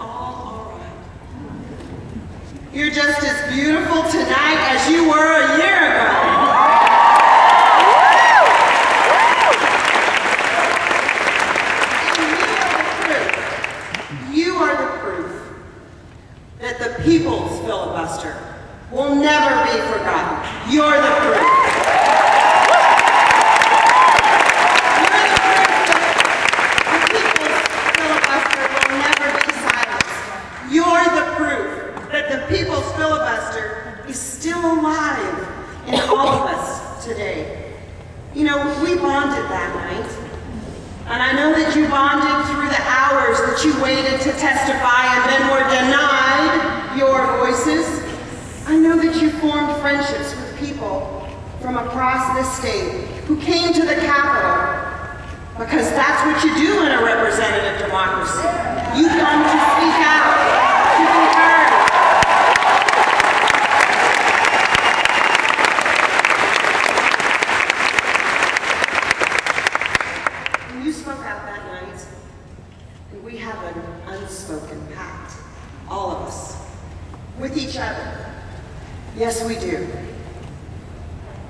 all right. You're just as beautiful tonight as you were a year ago. And you are the proof that the people's filibuster will never be forgotten. You're the proof. People's filibuster is still alive in all of us today. You know, we bonded that night, and I know that you bonded through the hours that you waited to testify and then were denied your voices. I know that you formed friendships with people from across this state who came to the Capitol because that's what you do in a representative democracy. You come to speak out, to be heard. We have an unspoken pact, all of us, with each other. Yes, we do.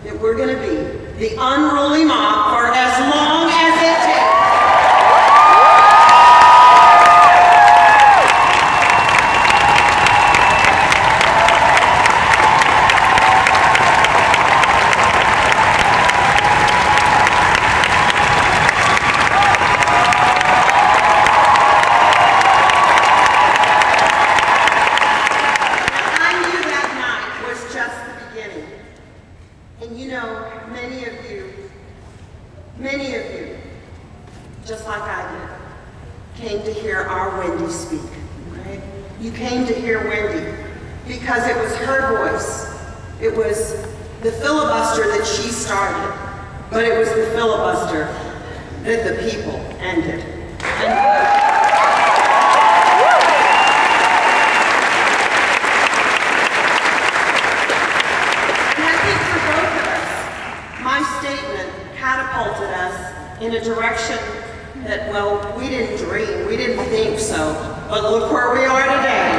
That we're going to be the unruly mob for as long as it takes. Many of you, just like I did, came to hear our Wendy speak, right? You came to hear Wendy because it was her voice. It was the filibuster that she started, but it was the filibuster that the people ended. Catapulted us in a direction that, well, we didn't dream, we didn't think so, but look where we are today.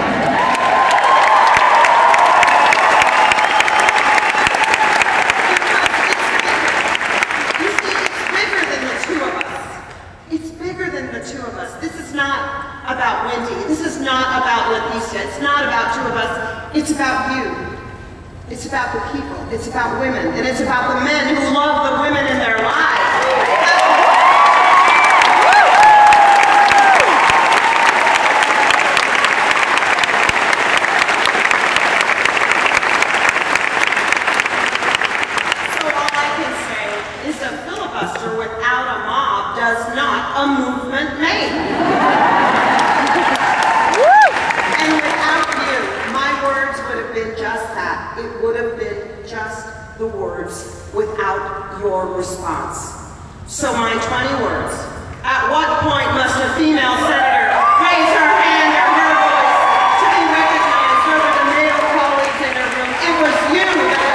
You see, it's bigger than the two of us. It's bigger than the two of us. This is not about Wendy. This is not about Leticia. It's not about two of us. It's about you. It's about the people, it's about women, and it's about the men who love the women in their lives. So all I can say is a filibuster without a mob does not a movement make. And without you, my words would have been just that. It would have been just the words without your response. So my 20 words. At what point must a female senator raise her hand or her voice to be recognized over the male colleagues in her room? It was you that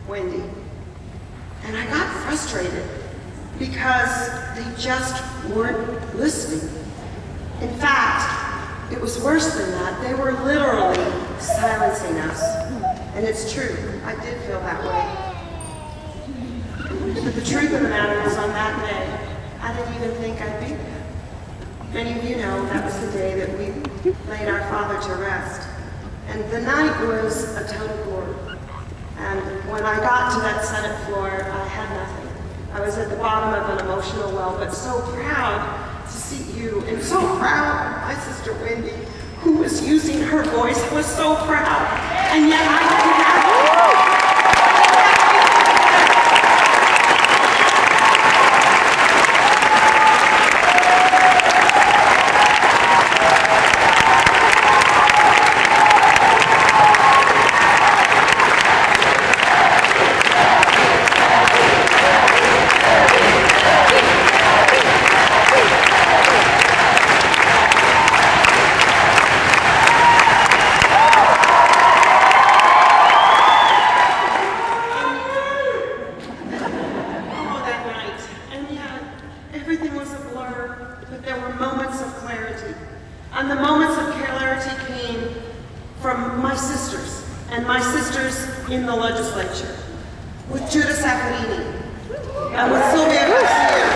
Wendy. And I got frustrated because they just weren't listening. In fact, it was worse than that. They were literally silencing us. And it's true, I did feel that way. But the truth of the matter is, on that day, I didn't even think I'd be there. Many of you know that was the day that we laid our father to rest. And the night was a total blur. And when I got to that Senate floor, I had nothing. I was at the bottom of an emotional well, but so proud to see you, and so proud of my sister Wendy, who was using her voice. I was so proud, and yet I didn't have it. And the moments of clarity came from my sisters, and my sisters in the legislature, with Judah Saffarini, and with Sylvia Garcia,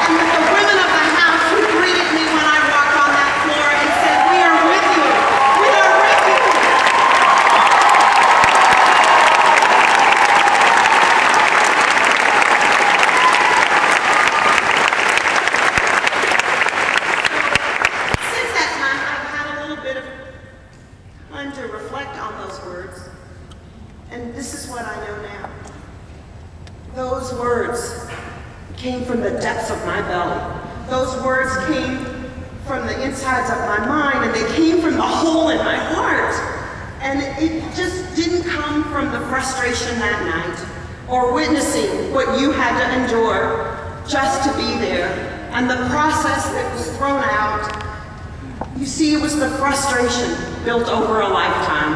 and with the women of the House who greeted me when I walked on that floor and said, "We are with you, we are with you." To reflect on those words, and this is what I know now. Those words came from the depths of my belly. Those words came from the insides of my mind, and they came from the hole in my heart. And it just didn't come from the frustration that night, or witnessing what you had to endure just to be there, and the process that was thrown out. You see, it was the frustration built over a lifetime,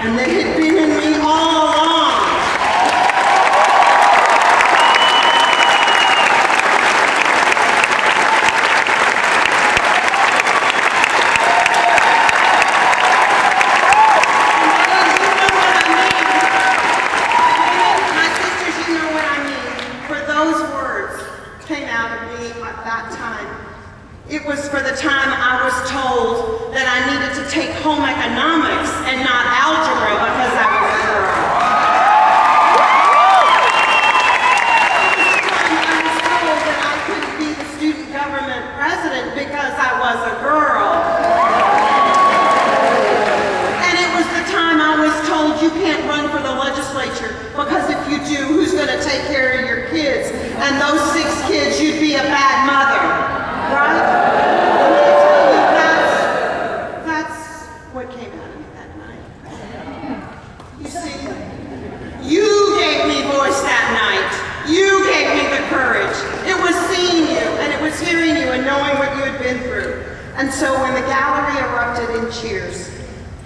and that had been in me all along. My sisters, you know what I mean. For those words came out of me at that time. It was for the time I was told that I needed to take home economics and not algebra because I was a girl. It was the time I was told that I couldn't be the student government president because I was a girl. And it was the time I was told you can't run for the legislature because if you do, who's going to take care of your kids? And those 6 kids, you'd be a bad mother. Right? Let me tell you, that's what came out of me that night. You see, you gave me voice that night. You gave me the courage. It was seeing you, and it was hearing you, and knowing what you had been through. And so when the gallery erupted in cheers,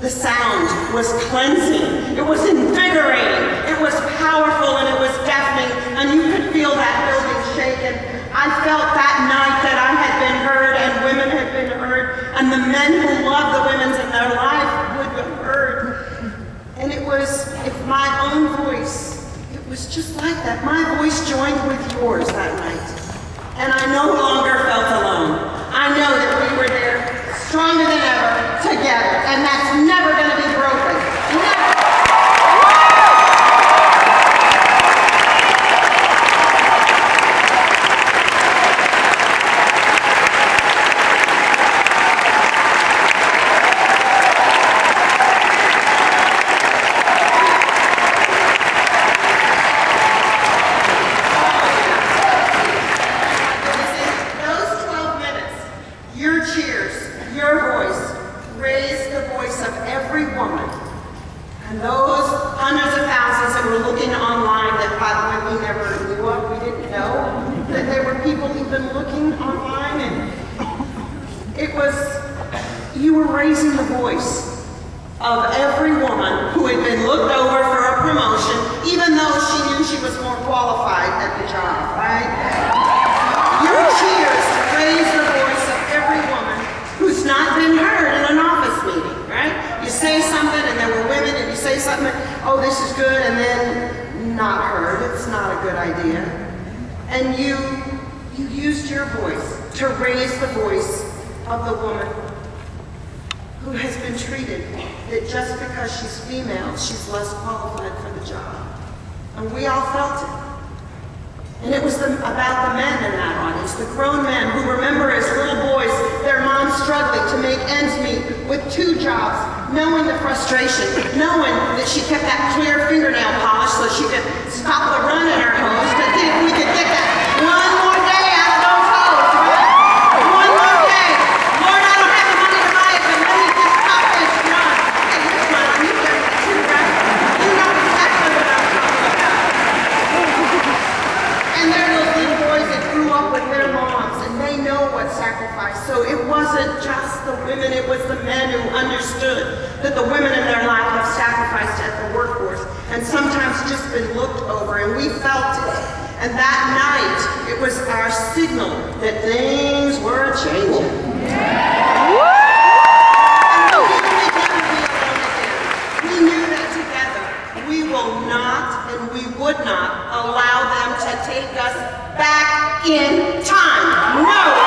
the sound was cleansing. It was invigorating. It was powerful, and it was deafening, and you could feel that building shaken. I felt that night that I had been heard and women had been heard, and the men who loved the women in their life would be heard. And it was, if my own voice, it was just like that. My voice joined with yours that night. And I no longer felt alone. I know that we were there, stronger than ever, together, and that's never going to be broken. Never. And those hundreds of thousands that were looking online that, by the way, we never knew of, we didn't know that there were people even looking online, and it was, you were raising the voice of every woman who had been looked over for a promotion, even though she knew she was more qualified at the job, right? Your cheers raise the voice of every woman who's not been heard in an office meeting, right? You say something and there were women, and you say something, oh, this is good, and then not heard. It's not a good idea. And you used your voice to raise the voice of the woman who has been treated that just because she's female, she's less qualified for the job. And we all felt it. And it was about the men in that audience, the grown men who remember as little boys their moms struggling to make ends meet with 2 jobs, knowing the frustration, knowing that she kept that clear fingernail polish so she could stop the run in her hose to see if we could get that one more day out of those hose, right? One more day. Lord, I don't have the money to buy it, but let me just stop this run. Hey, you're smiling, you've done that too, right? You know exactly what I'm talking about. And they're those little boys that grew up with their moms, and they know what sacrifice. So it wasn't just the women, it was the men who understood that the women in their life have sacrificed at the workforce and sometimes just been looked over, and we felt it. And that night, it was our signal that things were changing. And we knew that together, we will not and we would not allow them to take us back in time. No way!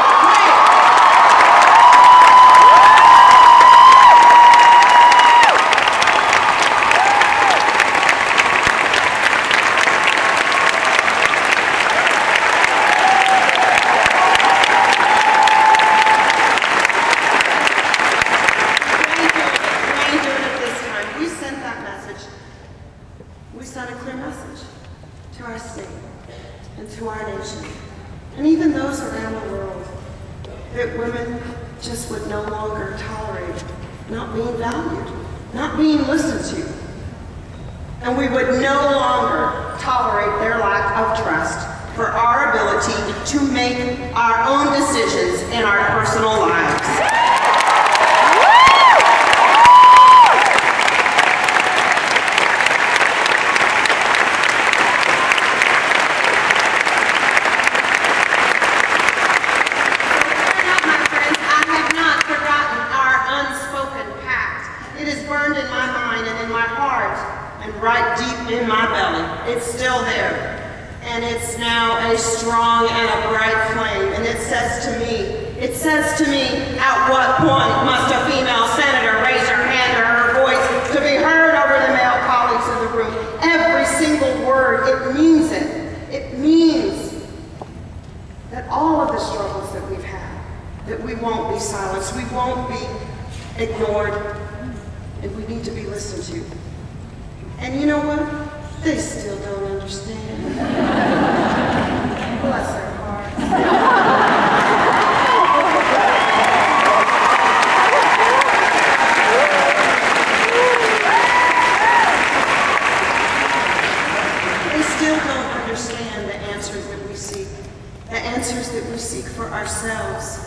And even those around the world, that women just would no longer tolerate not being valued, not being listened to. And we would no longer tolerate their lack of trust for our ability to make our own decisions in our personal lives. Right deep in my belly. It's still there. And it's now a strong and a bright flame. And it says to me, at what point must a female senator raise her hand or her voice to be heard over the male colleagues in the room? Every single word, it means it. It means that all of the struggles that we've had, that we won't be silenced, we won't be ignored, and we need to be listened to. And you know what? They still don't understand. Bless their hearts. They still don't understand the answers that we seek. The answers that we seek for ourselves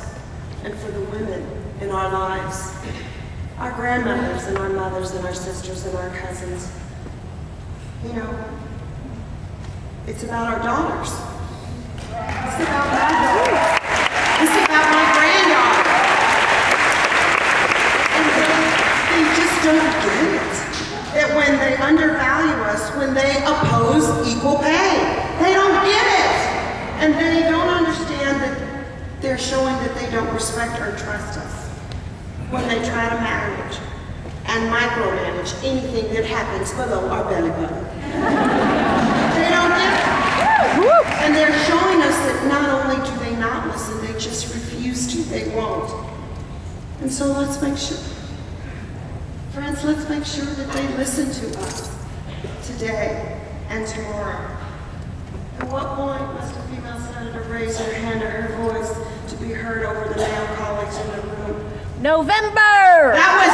and for the women in our lives. Our grandmothers and our mothers and our sisters and our cousins. You know, it's about our daughters. It's about my daughter. It's about my granddaughter. And they just don't get it. That when they undervalue us, when they oppose equal pay, they don't get it. And they don't understand that they're showing that they don't respect or trust us when they try to manage and micromanage anything that happens below our belly button. They don't get it. And they're showing us that not only do they not listen, they just refuse to, they won't. And so let's make sure, friends, let's make sure that they listen to us today and tomorrow. At what point must a female senator raise her hand or her voice to be heard over the male colleagues in the room? November! That